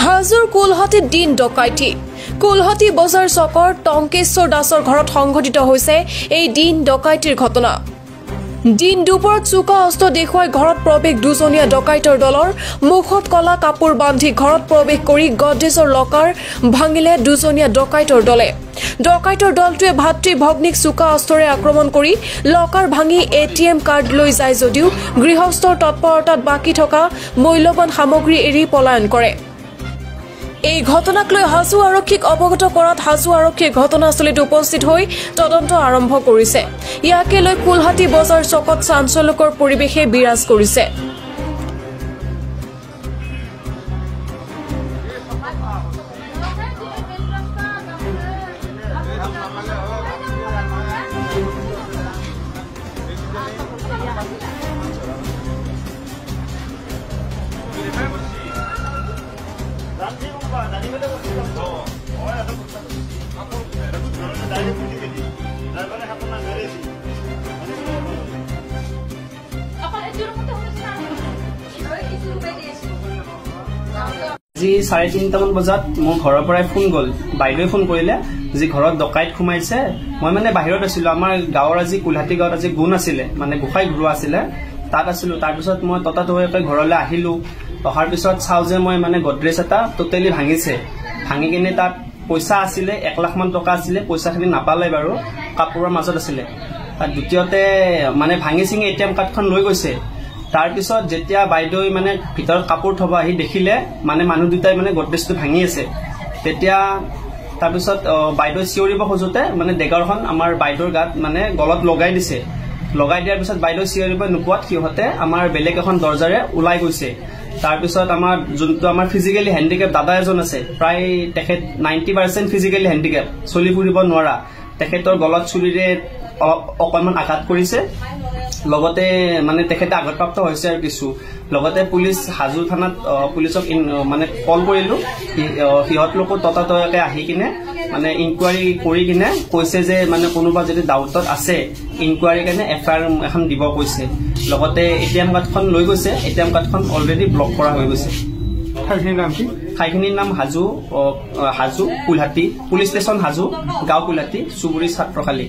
হাজোৰ কুলহাটীত দিন ডকাইতি কুলহাটী বজাৰ চকৰ টংকেশ্বৰ দাসৰ ঘৰত সংঘটিত হৈছে এই দিন ডকাইতিৰ ঘটনা দিন দুপৰত চুকা অস্ত্ৰ দেখুৱাই ঘৰত প্ৰৱেশ দুজনীয়া ডকাইতৰ দলৰ মুখত কলা কাপোৰ বান্ধি ঘৰত প্ৰৱেশ কৰি গডৰেজৰ লকাৰ ভাঙিলে দুজনীয়া ডকাইতৰ দলে ডকাইতৰ দলটোৱে ভাতৃ ভগ্নীক চুকা অস্ত্ৰৰে আক্ৰমণ কৰি লকাৰ ভাঙি এটিএম কাৰ্ড লৈ যায় যদিও গৃহস্থৰ তৎপৰতাত বাকি থকা মূল্যৱান সামগ্ৰী এৰি পলায়ন কৰে এই ঘটনাক লৈ হাজো আৰক্ষীক অৱগত কৰাত হাজো আৰক্ষীয়ে ঘটনাস্থলীত উপস্থিত হৈ তদন্ত আৰম্ভ কৰিছে ইয়াকে লৈ কুলহাটী বজাৰ চকত চাঞ্চল্যকৰ পৰিৱেশে বিৰাজ কৰিছে আজি 3:30 বজাত মোৰ ঘৰৰ পৰাই ফোন গল বাইদেৱে ফোন কৰিলে যে ঘৰত ডকাইত খুমাইছে মই মানে বাহিৰত আছিলো আমাৰ গাঁৱৰ আজি কুলহাটী গাঁৱত আজি গুণ আছিলে মানে গোসাই ঘৰুৱা আছিলে তাত আছিলো তাৰ পিছত মই ততাতৈয়াকৈ ঘৰলৈ আহিলো অহাৰ পিছত চাও যে মই মানে গডৰেজ এটা টোটেলি ভাঙিছে ভাঙি কিনে তাত পইচা আছিলে 1 লাখ মান টকা আছিলে পইচাখিনি নাপালে বাৰু কাপোৰৰ মাজত আছিলে আৰু দ্বিতীয়তে মানে ভাঙি চিঙি এটিএম কাৰ্ডখন লৈ গৈছে তাৰ পিছত যেতিয়া বাইদেউ মানে ভিতৰত কাপোৰ থব আহি দেখিলে মানে মানুহ দুটাই মানে গডৰেজটো ভাঙি আছে তেতিয়া তাৰ পিছত বাইদেউ চিঞৰিব খোজোতে মানে ডেগাৰখন আমাৰ বাইদেউৰ গাত মানে গলত লগাই দিছে লগাই দিয়াৰ পিছত বাইদেউ চিঞৰিব নোপোৱাত সিহঁতে আমাৰ বেলেগ এখন দৰজাৰে ওলাই গৈছে তাৰ পিছত আমাৰ যোনটো আমাৰ ফিজিক্যালি হ্যান্ডিক্যাপ দাদা এজন আছে প্ৰায় তেখেত 90% ফিজিক্যালি হ্যান্ডিক্যাপ চলি ফুৰিব নোৱাৰা তেখেতৰ গলত চুলিৰে অকমান আঘাত কৰিছে লগতে মানে তেখেতে আঘাতপ্ৰাপ্ত হৈছে আৰু কিছু লগতে পুলিচ হাজো থানাত পুলিচক মানে কল কৰিলো সিহঁত লোক ততাতৈয়াকে আহি কিনে মানে ইনকুৱাৰী কৰি কিনে কৈছে যে মানে কোনোবা যদি ডাউটত আছে ইনকুৱাৰী কাৰণে এফআইআৰ এখন দিব কৈছে লগতে এটিএম কাৰ্ডখন লৈ গৈছে এটিএম কাৰ্ডখন অলৰেডি ব্লক কৰা হৈ গৈছে ঠাইখিনিৰ নাম হাজো কুলহাটী পুলিচ ষ্টেচন হাজো গাঁও কুলহাটী চুবুৰী ছাত্ৰখালী